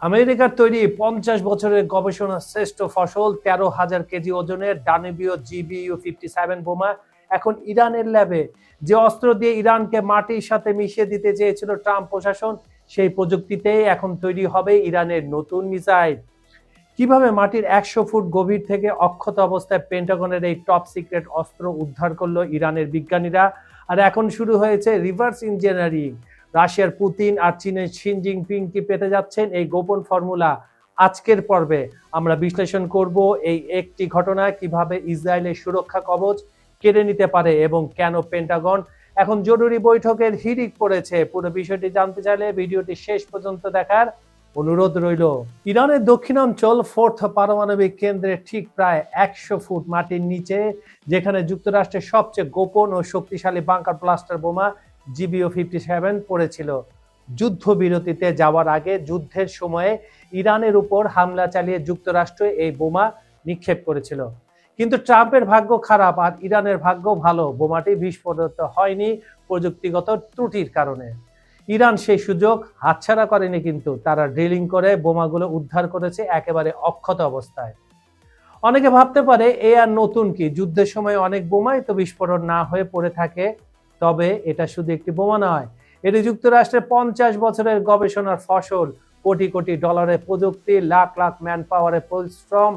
আমেরিকার তৈরি 50 বছরের গবেষণার শ্রেষ্ঠ ফসল 13,000 কেজি ওজনের দানবীয় GBU-57 বোমা এখন ইরানের ল্যাবে। যে অস্ত্র দিয়ে ইরানকে মাটির সাথে মিশিয়ে দিতে চেয়েছিল ট্রাম্প প্রশাসন, সেই প্রযুক্তিতেই এখন তৈরি হবে ইরানের নতুন মিসাইল। কিভাবে মাটির 100 ফুট গভীর থেকে অক্ষত অবস্থায় পেন্টাগনের এই টপ সিক্রেট অস্ত্র উদ্ধার করলো ইরানের বিজ্ঞানীরা। আর এখন শুরু হয়েছে রিভার্স ইঞ্জিনিয়ারিং। রাশিয়ার পুতিন আর চীনের শি জিনপিং কি পেতে যাচ্ছেন এই গোপন ফর্মুলা? আজকের পর্বে আমরা বিশ্লেষণ করব এই একটি ঘটনা কিভাবে ইসরায়েলের সুরক্ষা কবচ কেড়ে নিতে পারে এবং কেন পেন্টাগন এখন জরুরি বৈঠকের হিড়িক পড়েছে। পুরো বিষয়টি জানতে চাইলে ভিডিওটি শেষ পর্যন্ত দেখার অনুরোধ রইল। ইরানের দক্ষিণাঞ্চল ফোর্থ পারমাণবিক কেন্দ্রের ঠিক প্রায় 100 ফুট মাটির নিচে, যেখানে যুক্তরাষ্ট্রের সবচেয়ে গোপন ও শক্তিশালী বাংকার ব্লাস্টার বোমা GBU-57 পড়েছিল। যুদ্ধবিরতিতে যাওয়ার আগে যুদ্ধের সময়ে ইরানের উপর হামলা চালিয়ে যুক্তরাষ্ট্র এই বোমা নিক্ষেপ করেছিল। কিন্তু ট্রাম্পের ভাগ্য খারাপ আর ইরানের ভাগ্য ভালো, বোমাটি বিস্ফোরিত হয়নি প্রযুক্তিগত ত্রুটির কারণে। ইরান সেই সুযোগ হাতছাড়া করেনি, কিন্তু তারা ড্রিলিং করে বোমাগুলো উদ্ধার করেছে একেবারে অক্ষত অবস্থায়। অনেকে ভাবতে পারে এ আর নতুন কি, যুদ্ধের সময় অনেক বোমাই তো বিস্ফোরণ না হয়ে পড়ে থাকে। তবে এটা শুধু একটি বোমা নয়, এটি যুক্তরাষ্ট্রের 50 বছরের গবেষণার ফসল। কোটি কোটি ডলারের প্রযুক্তি, লাখ লাখ ম্যান পাওয়ারের পরিশ্রম,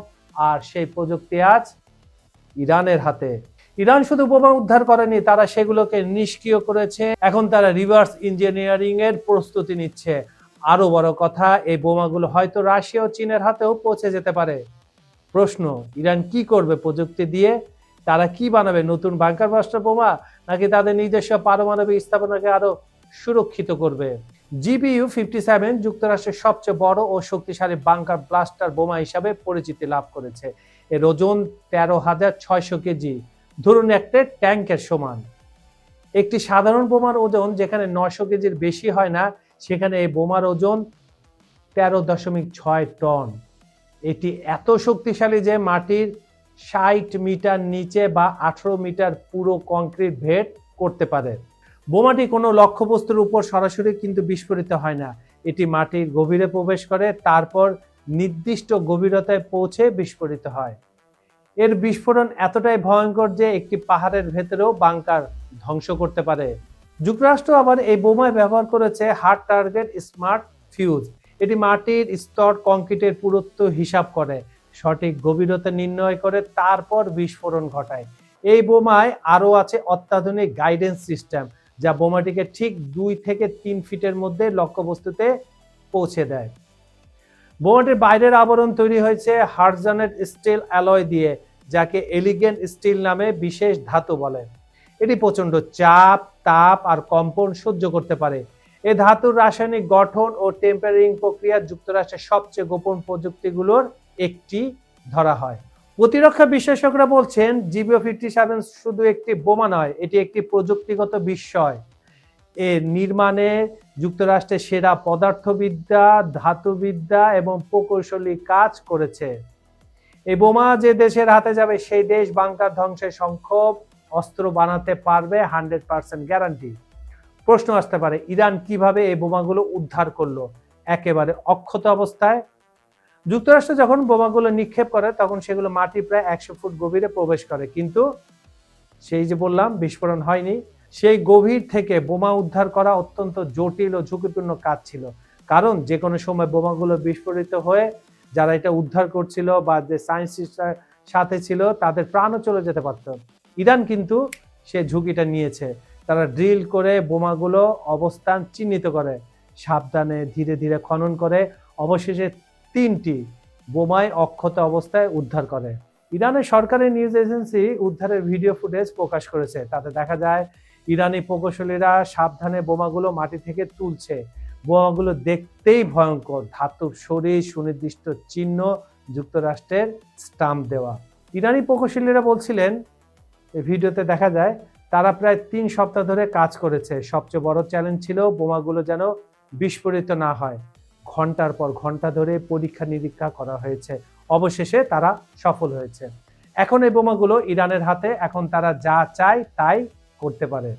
আর সেই প্রযুক্তি আজ ইরানের হাতে। ইরান শুধু বোমা উদ্ধার করেনি, তারা সেগুলোকে নিষ্ক্রিয় করেছে। এখন তারা রিভার্স ইঞ্জিনিয়ারিং এর প্রস্তুতি নিচ্ছে। আরো বড় কথা, এই বোমাগুলো হয়তো রাশিয়া ও চীনের হাতেও পৌঁছে যেতে পারে। প্রশ্ন, ইরান কি করবে প্রযুক্তি দিয়ে? তারা কি বানাবে, নতুন বাংকার ব্লাস্টার বোমা, নাকি তাদের নিজস্ব পারমাণবিক স্থাপনাকে আরো সুরক্ষিত করবে? GBU-57 যুক্তরাষ্ট্রের সবচেয়ে বড় ও শক্তিশালী বাংকার ব্লাস্টার বোমা হিসাবে পরিচিতি লাভ করেছে। এর ওজন 13,600 কেজি, ধরুন একটা ট্যাঙ্কের সমান। একটি সাধারণ বোমার ওজন যেখানে 900 কেজির বেশি হয় না, সেখানে এই বোমার ওজন 13.6 টন। এটি এত শক্তিশালী যে মাটির 60 মিটার নিচে বা 18 মিটার পুরো কংক্রিট ভেদ করতে পারে। বোমাটি কোনো লক্ষ্যবস্তুর উপর সরাসরি কিন্তু বিস্ফোরিত হয় না, এটি মাটির গভীরে প্রবেশ করে, তারপর নির্দিষ্ট গভীরতায় পৌঁছে বিস্ফোরিত হয়। এর বিস্ফোরণ এতটাই ভয়ঙ্কর যে একটি পাহাড়ের ভেতরেও বাংকার ধ্বংস করতে পারে। যুক্তরাষ্ট্র আবার এই বোমায় ব্যবহার করেছে হার্ড টার্গেট স্মার্ট ফিউজ। এটি মাটির স্তর, কংক্রিটের পুরুত্ব হিসাব করে, সঠিক গভীরতা নির্ণয় করে, তারপর বিস্ফোরণ ঘটায়। এই বোমায় আরও আছে অত্যাধুনিক গাইডেন্স সিস্টেম, যা বোমাটিকে ঠিক 2 থেকে 3 ফিটের মধ্যে লক্ষ্যবস্তুতে পৌঁছে দেয়। বোমাটির বাইরের আবরণ তৈরি হয়েছে হার্টজানেট স্টিল অ্যালয় দিয়ে, যাকে এলিগেন্ট স্টিল নামে বিশেষ ধাতু বলে। এটি প্রচণ্ড চাপ, তাপ আর কম্পন সহ্য করতে পারে। এই ধাতুর রাসায়নিক গঠন ও টেম্পারিং প্রক্রিয়া যুক্তরাষ্ট্রের সবচেয়ে গোপন প্রযুক্তিগুলোর একটি ধরা হয়। প্রতিরক্ষা বিশেষজ্ঞরা বলছেন GBU-57 শুধু একটি বোমা নয়, এটি একটি প্রযুক্তিগত বিস্ময়। এর নির্মাণে যুক্তরাষ্ট্রের সেরা পদার্থবিদ্যা, ধাতুবিদ্যা এবং প্রকৌশলী কাজ করেছে। এই বোমা যে দেশের হাতে যাবে, সেই দেশ বাংকার ধ্বংসের সংখ্যক অস্ত্র বানাতে পারবে, 100% গ্যারান্টি। প্রশ্ন আসতে পারে, ইরান কিভাবে এই বোমাগুলো উদ্ধার করলো একেবারে অক্ষত অবস্থায়? যুক্তরাষ্ট্র যখন বোমাগুলো নিক্ষেপ করে, তখন সেগুলো মাটি প্রায় 100 ফুট গভীরে প্রবেশ করে, কিন্তু সেই যে বললাম বিস্ফোরণ হয়নি। সেই গভীর থেকে বোমা উদ্ধার করা অত্যন্ত জটিল ও ঝুঁকিপূর্ণ কাজ ছিল, কারণ যে কোনো সময় বোমাগুলো বিস্ফোরিত হয়ে যারা এটা উদ্ধার করছিল বা যে সায়েন্টিস্টরা সাথে ছিল, তাদের প্রাণও চলে যেতে পারত। ইরান কিন্তু সে ঝুঁকিটা নিয়েছে। তারা ড্রিল করে বোমাগুলো অবস্থান চিহ্নিত করে, সাবধানে ধীরে ধীরে খনন করে, অবশেষে 3টি বোমায় অক্ষত অবস্থায় উদ্ধার করে। ইরানের সরকারি নিউজ এজেন্সি উদ্ধারের ভিডিও ফুটেজ প্রকাশ করেছে। তাতে দেখা যায় ইরানি প্রকৌশলীরা সাবধানে বোমাগুলো মাটি থেকে তুলছে। বোমাগুলো দেখতেই ভয়ঙ্কর, ধাতব শরীর, সুনির্দিষ্ট চিহ্ন, যুক্তরাষ্ট্রের স্টাম্প দেওয়া। ইরানি প্রকৌশলীরা বলছিলেন, এই ভিডিওতে দেখা যায় তারা প্রায় 3 সপ্তাহ ধরে কাজ করেছে। সবচেয়ে বড় চ্যালেঞ্জ ছিল বোমাগুলো যেন বিস্ফোরিত না হয়। ঘন্টার পর ঘন্টা ধরে পরীক্ষা নিরীক্ষা করা হয়েছে, অবশেষে তারা সফল হয়েছে। এখন এই বোমাগুলো ইরানের হাতে, এখন তারা যা চায় তাই করতে পারে।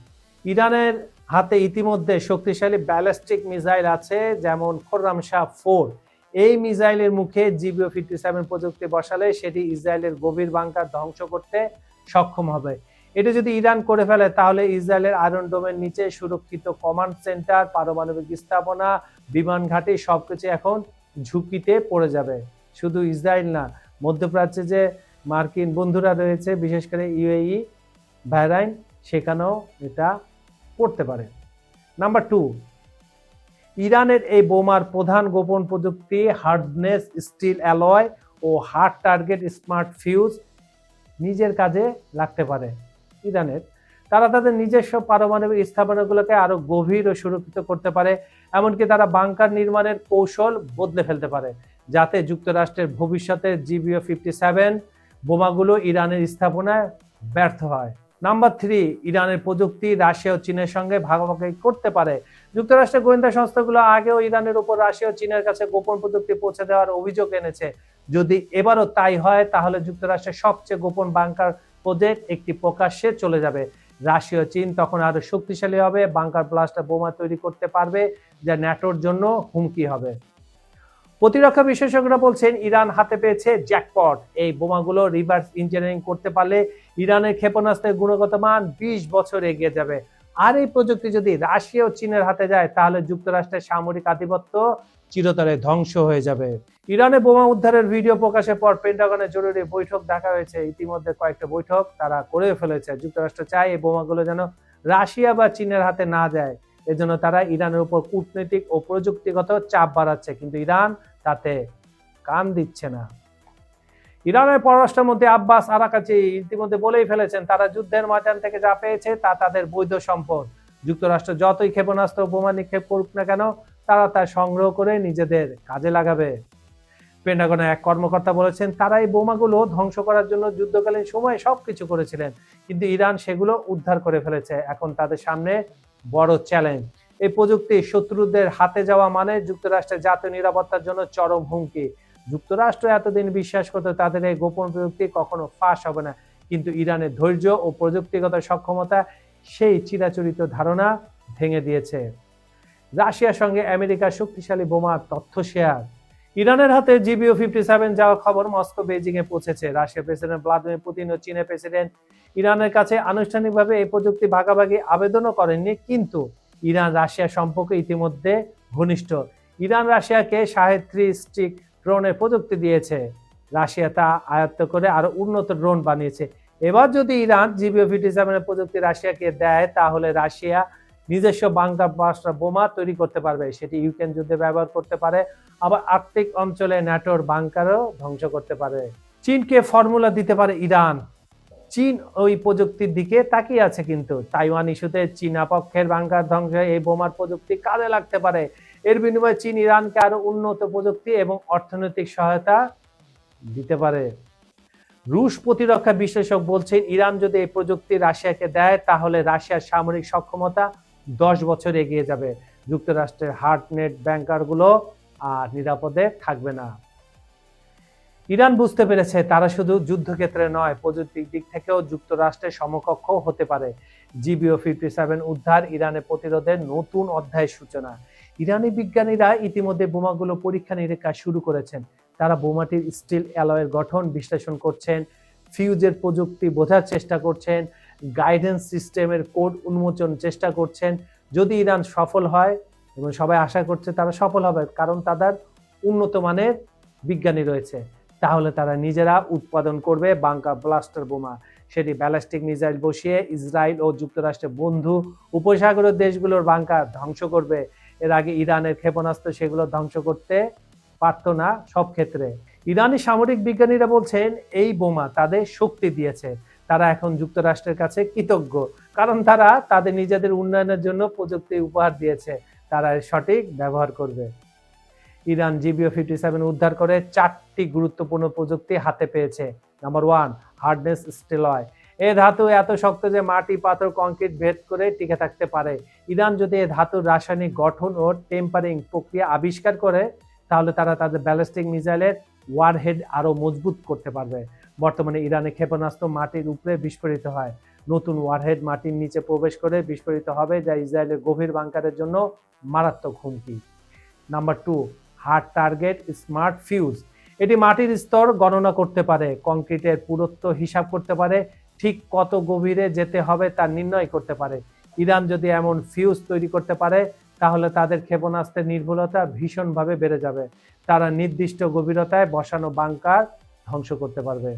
ইরানের হাতে ইতিমধ্যে শক্তিশালী ব্যালিস্টিক মিসাইল আছে, যেমন খোররামশাহ 4। এই মিসাইলের মুখে GBU-57 প্রযুক্তি বসালে সেটি ইসরায়েলের গভীর বাংকার ধ্বংস করতে সক্ষম হবে। এটা যদি ইরান করে ফেলে তাহলে ইসরায়েলের আয়রন ডোমের নিচে সুরক্ষিত কমান্ড সেন্টার, পারমাণবিক স্থাপনা, বিমান ঘাঁটি সবকিছু এখন ঝুঁকিতে পড়ে যাবে। শুধু ইসরায়েল না, মধ্যপ্রাচ্যে যে মার্কিন বন্ধুরা রয়েছে, বিশেষ করে ইউএই, বাহরাইন, সেখানেও এটা পড়তে পারে। নাম্বার 2, ইরানের এই বোমার প্রধান গোপন প্রযুক্তি হার্ডনেস স্টিল অ্যালয় ও হার্ড টার্গেট স্মার্ট ফিউজ নিজের কাজে লাগতে পারে। ইরানের তারা তাদের নিজস্ব পারমাণবিক স্থাপনাগুলোকে আরো গভীর ও সুরক্ষিত করতে পারে, এমনকি তারা বাংকার নির্মাণের কৌশল বদলে ফেলতে পারে যাতে যুক্তরাষ্ট্রের ভবিষ্যতের GBU-57 বোমাগুলো ইরানের স্থাপনায় ব্যর্থ হয়। নাম্বার 3, ইরানের প্রযুক্তি রাশিয়া ও চীনের সঙ্গে ভাগাভাগি করতে পারে। যুক্তরাষ্ট্রের গোয়েন্দা সংস্থাগুলো আগেও ইরানের উপর রাশিয়া ও চীনের কাছে গোপন প্রযুক্তি পৌঁছে দেওয়ার অভিযোগ এনেছে। যদি এবারও তাই হয় তাহলে যুক্তরাষ্ট্রের সবচেয়ে গোপন বাংকার প্রজেক্ট একটি প্রকাশ্যে চলে যাবে। রাশিয়া ও চীন তখন আরো শক্তিশালী হবে, বাংকার ব্লাস্টার বোমা তৈরি করতে পারবে যা ন্যাটোর জন্য হুমকি হবে। প্রতিরক্ষা বিশেষজ্ঞরা বলছেন ইরান হাতে পেয়েছে জ্যাকপট। এই বোমাগুলো রিভার্স ইঞ্জিনিয়ারিং করতে পারলে ইরানের ক্ষেপণাস্ত্রের গুণগত মান 20 বছর এগিয়ে যাবে। আর এই প্রযুক্তি যদি রাশিয়া ও চীনের হাতে যায় তাহলে যুক্তরাষ্ট্রের সামরিক আধিপত্য চিরতরে ধ্বংস হয়ে যাবে। ইরানে বোমা উদ্ধারের ভিডিও প্রকাশের পর পেন্টাগনের জরুরি বৈঠক ডাকা হয়েছে। ইতিমধ্যে কয়েকটা বৈঠক তারা করে ফেলেছে। যুক্তরাষ্ট্র চায় এই বোমাগুলো যেন রাশিয়া বা চীনের হাতে না যায়, এজন্য তারা ইরানের উপর কূটনৈতিক ও প্রযুক্তিগত চাপ বাড়াচ্ছে, কিন্তু ইরান তাতে কান দিচ্ছে না। ইরানের পররাষ্ট্রমন্ত্রী আব্বাস আরাকাচি ইতিমধ্যে বলেই ফেলেছেন তারা যুদ্ধের ময়দান থেকে যা পেয়েছে তা তাদের বৈধ সম্পদ। যুক্তরাষ্ট্র যতই ক্ষেপণাস্ত্র বোমা নিক্ষেপ করুক না কেন তারা তা সংগ্রহ করে নিজেদের কাজে লাগাবে। পেন্টাগনের এক কর্মকর্তা বলেছেন তারা এই বোমাগুলো ধ্বংস করার জন্য যুদ্ধকালীন সময়ে সবকিছু করেছিলেন, কিন্তু ইরান সেগুলো উদ্ধার করে ফেলেছে। এখন তাদের সামনে বড় চ্যালেঞ্জ। এই প্রযুক্তি শত্রুদের হাতে যাওয়া মানে যুক্তরাষ্ট্রের জাতীয় নিরাপত্তার জন্য চরম হুমকি। যুক্তরাষ্ট্র এতদিন বিশ্বাস করত তাদের এই গোপন প্রযুক্তি কখনো ফাঁস হবে না, কিন্তু ইরানের ধৈর্য ও প্রযুক্তিগত সক্ষমতা সেই চিরাচরিত ধারণা ভেঙে দিয়েছে। রাশিয়ার সঙ্গে আমেরিকার শক্তিশালী বোমার তথ্য শেয়ার। ইরানের হাতে GBU-57 যাওয়ার খবর মস্কো বেজিং এ পৌঁছেছে। রাশিয়ার প্রেসিডেন্ট ভ্লাদিমির পুতিন ও চীনের প্রেসিডেন্ট ইরানের কাছে আনুষ্ঠানিকভাবে এই প্রযুক্তি ভাগাভাগি আবেদনও করেননি, কিন্তু ইরান রাশিয়া সম্পর্ক ইতিমধ্যে ঘনিষ্ঠ। ইরান রাশিয়াকে শাহেদ 3 স্টিক ড্রোনের প্রযুক্তি দিয়েছে। রাশিয়া তা আয়ত্ত করে আরো উন্নত ড্রোন বানিয়েছে। এবার যদি ইরান GBU-57 প্রযুক্তি রাশিয়াকে দেয় তাহলে রাশিয়া নিজস্ব বাংকার ব্লাস্টার বোমা তৈরি করতে পারবে। সেটি ইউক্রেন যুদ্ধে ব্যবহার করতে পারে, আবার আর্কটিক অঞ্চলে ন্যাটোর বাংকারও ধ্বংস করতে পারে। চীনকে ফর্মুলা দিতে পারে ইরান। চীন ওই প্রযুক্তির দিকে তাকিয়ে আছে, কিন্তু তাইওয়ান ইস্যুতে চীনা পক্ষের বাংকার ধ্বংসে এই বোমার প্রযুক্তি কাজে লাগতে পারে। এর বিনিময়ে চীন ইরানকে আরো উন্নত প্রযুক্তি এবং অর্থনৈতিক সহায়তা দিতে পারে। রুশ প্রতিরক্ষা বিশ্লেষক বলছেন ইরান যদি এই প্রযুক্তি রাশিয়াকে দেয় তাহলে রাশিয়ার সামরিক সক্ষমতা 10 বছর এগিয়ে যাবে। যুক্তরাষ্ট্রের হার্ডনেট ব্যাংকারগুলো আর নিরাপদে থাকবে না। ইরান বুঝতে পেরেছে তারা শুধু যুদ্ধক্ষেত্রে নয়, প্রযুক্তির দিক থেকেও যুক্তরাষ্ট্রের সমকক্ষ হতে পারে। GBU-57 উদ্ধার ইরানের প্রতিরোধের নতুন অধ্যায়ের সূচনা। ইরানি বিজ্ঞানীরা ইতিমধ্যে বোমাগুলো পরীক্ষা নিরীক্ষা শুরু করেছেন। তারা বোমাটির স্টিল অ্যালয়ের গঠন বিশ্লেষণ করছেন, ফিউজের প্রযুক্তি বোঝার চেষ্টা করছেন, গাইডেন্স সিস্টেমের কোড উন্মোচন চেষ্টা করছেন। যদি ইরান সফল হয়, এবং সবাই আশা করছে তারা সফল হবে কারণ তাদের উন্নত মানের বিজ্ঞানী রয়েছে, তাহলে তারা নিজেরা উৎপাদন করবে বাংকার ব্লাস্টার বোমা। সেটি ব্যালিস্টিক মিসাইল বসিয়ে ইসরায়েল ও যুক্তরাষ্ট্রের বন্ধু উপসাগরীয় দেশগুলোর বাংকার ধ্বংস করবে। এর আগে ইরানের ক্ষেপণাস্ত্র সেগুলো ধ্বংস করতে পারত না সব ক্ষেত্রে। ইরানি সামরিক বিজ্ঞানীরা বলছেন এই বোমা তাদের শক্তি দিয়েছে। তারা এখন যুক্তরাষ্ট্রের কাছে কৃতজ্ঞ, কারণ তারা তাদের নিজেদের উন্নয়নের জন্য প্রযুক্তি উপহার দিয়েছে। তারা এর সঠিক ব্যবহার করবে। ইরান GBU-57 উদ্ধার করে 4টি গুরুত্বপূর্ণ প্রযুক্তি হাতে পেয়েছে। নাম্বার 1, হার্ডনেস স্টিলয়। এই ধাতু এত শক্ত যে মাটি, পাথর, কংক্রিট ভেদ করে টিকে থাকতে পারে। ইরান যদি এই ধাতুর রাসায়নিক গঠন ও টেম্পারিং প্রক্রিয়া আবিষ্কার করে তাহলে তারা তাদের ব্যালিস্টিক মিসাইলের ওয়ারহেড আরো মজবুত করতে পারবে। বর্তমানে ইরানের ক্ষেপণাস্ত্র মাটির উপরে বিস্ফোরিত হয়। নতুন ওয়ারহেড মাটির নিচে প্রবেশ করে বিস্ফোরিত হবে, যা ইসরায়েলের গভীর বাংকারের জন্য মারাত্মক হুমকি। Number 2, hard target smart fuse. এটি মাটির স্তর গণনা করতে পারে, কংক্রিটের পুরুত্ব হিসাব করতে পারে, ঠিক কত গভীরে যেতে হবে তা নির্ণয় করতে পারে। ইরান যদি এমন ফিউজ তৈরি করতে পারে তাহলে তাদের ক্ষেপণাস্ত্রের নির্ভুলতা ভীষণভাবে বেড়ে যাবে। তারা নির্দিষ্ট গভীরতায় বসানো বাংকার ধ্বংস করতে পারবে।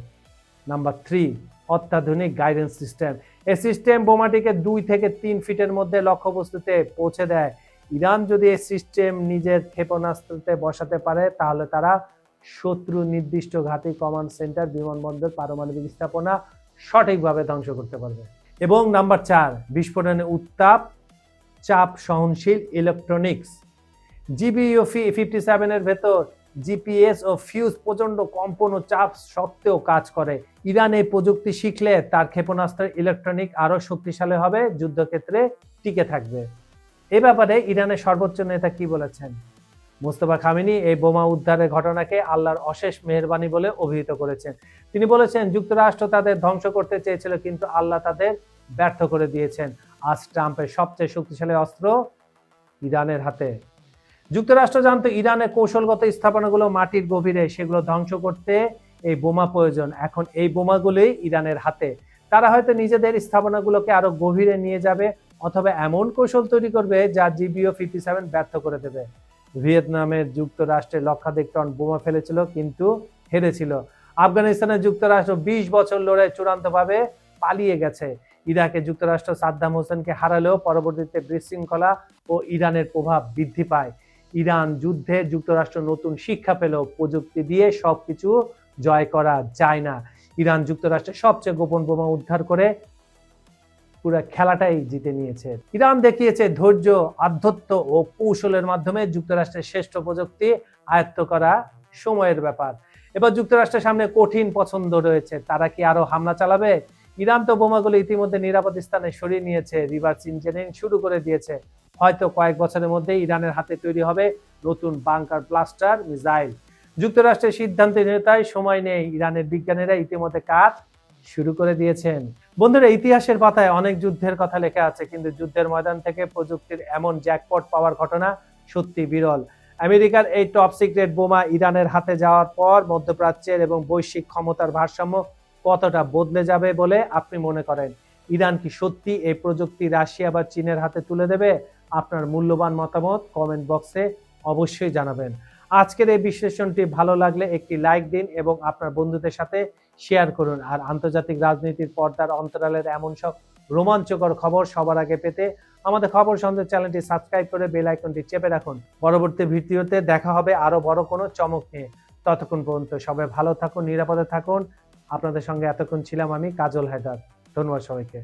নাম্বার 3, অত্যাধুনিক গাইডেন্স সিস্টেম। এই সিস্টেম বোমাটিকে 2 থেকে 3 ফিটের মধ্যে লক্ষ্যবস্তুতে পৌঁছে দেয়। ইরান যদি এই সিস্টেম নিজের ক্ষেপণাস্ত্রতে বসাতে পারে তাহলে তারা শত্রু নির্দিষ্ট ঘাঁটি, কমান্ড সেন্টার, বিমানবন্দর, পারমাণবিক স্থাপনা সঠিকভাবে ধ্বংস করতে পারবে। এবং নাম্বার 4, বিস্ফোরণের উত্তাপ চাপ সহনশীল ইলেকট্রনিক্স। GBU-57 এর ভেতর জিপিএস ও ফিউজ প্রচন্ড কম্পন ও চাপ সত্ত্বেও কাজ করে। ইরান এই প্রযুক্তি শিখলে তার ক্ষেপণাস্ত্রের ইলেকট্রনিক আরো শক্তিশালী হবে, যুদ্ধক্ষেত্রে টিকে থাকবে। এ ব্যাপারে ইরানের সর্বোচ্চ নেতা কি বলেছেন? মোস্তফা খামেনি এই বোমা উদ্ধারের ঘটনাকে আল্লাহর অশেষ মেহেরবানি বলে অভিহিত করেছেন। তিনি বলেছেন, যুক্তরাষ্ট্র তাদের ধ্বংস করতে চেয়েছিল কিন্তু আল্লাহ তাদের ব্যর্থ করে দিয়েছেন। আজ ট্রাম্পের সবচেয়ে শক্তিশালী অস্ত্র ইরানের হাতে। যুক্তরাষ্ট্র জানতো ইরানের কৌশলগত স্থাপনাগুলো মাটির গভীরে, সেগুলো ধ্বংস করতে এই বোমা প্রয়োজন। এখন এই বোমাগুলোই ইরানের হাতে। তারা হয়তো নিজেদের স্থাপনাগুলোকে আরো গভীরে নিয়ে যাবে অথবা এমন কৌশল তৈরি করবে যা GBU-57 ব্যর্থ করে দেবে। ভিয়েতনামের যুক্তরাষ্ট্রের লক্ষাধিক টন বোমা ফেলেছিল কিন্তু হেরেছিল। আফগানিস্তানের যুক্তরাষ্ট্র 20 বছর লড়ে চূড়ান্তভাবে পালিয়ে গেছে। ইরাকে যুক্তরাষ্ট্র সাদ্দাম হোসেনকে হারালেও পরবর্তীতে বিশৃঙ্খলা ও ইরানের প্রভাব বৃদ্ধি পায়। ইরান যুদ্ধে যুক্তরাষ্ট্র নতুন শিক্ষা পেল, প্রযুক্তি দিয়ে সবকিছু জয় করা যায় না। ইরান যুক্তরাষ্ট্রের সবচেয়ে গোপন বোমা উদ্ধার করে পুরো খেলাটাই জিতে নিয়েছে। ইরান দেখিয়েছে ধৈর্য, আধ্যাত্ম ও কৌশলের মাধ্যমে যুক্তরাষ্ট্রের শ্রেষ্ঠ প্রযুক্তি আয়ত্ত করা সময়ের ব্যাপার। এবার যুক্তরাষ্ট্রের সামনে কঠিন পছন্দ রয়েছে। তারা কি আরো হামলা চালাবে? ইরান তো বোমাগুলো ইতিমধ্যে নিরাপদ স্থানে সরিয়ে নিয়েছে, রিভার্স ইঞ্জিনিয়ারিং শুরু করে দিয়েছে। হয়তো কয়েক বছরের মধ্যে ইরানের হাতে তৈরি হবে নতুন বাংকার ব্লাস্টার মিসাইল। যুক্তরাষ্ট্রের সিদ্ধান্ত নিতে সময় নেই, ইরানের বিজ্ঞানীরা ইতিমধ্যে কাজ শুরু করে দিয়েছেন। বন্ধুরা, ইতিহাসের পাতায় অনেক যুদ্ধের কথা লেখা আছে, কিন্তু যুদ্ধের ময়দান থেকে প্রযুক্তির এমন জ্যাকপট পাওয়ার ঘটনা সত্যি বিরল। আমেরিকার এই টপ সিক্রেট বোমা ইরানের হাতে যাওয়ার পর মধ্যপ্রাচ্যের এবং বৈশ্বিক ক্ষমতার ভারসাম্য কতটা বদলে যাবে বলে আপনি মনে করেন? ইরান কি সত্যি এই প্রযুক্তি রাশিয়া বা চীনের হাতে তুলে দেবে? আপনার মূল্যবান মতামত কমেন্ট বক্সে অবশ্যই জানাবেন। আজকের এই বিশ্লেষণটি ভালো লাগলে একটি লাইক দিন এবং আপনার বন্ধুদের সাথে শেয়ার করুন। আর আন্তর্জাতিক রাজনীতির পর্দার অন্তরালের এমন সব রোমাঞ্চকর খবর সবার আগে পেতে আমাদের খবর সন্দেহ চ্যানেলটি সাবস্ক্রাইব করে বেল আইকনটি চেপে রাখুন। পরবর্তী ভিডিওতে দেখা হবে আরো বড় কোনো চমক নিয়ে। ততক্ষণ পর্যন্ত সবাই ভালো থাকুন, নিরাপদে থাকুন। আপনাদের সঙ্গে এতক্ষণ ছিলাম আমি, কাজল হায়দার। ধন্যবাদ সবাইকে।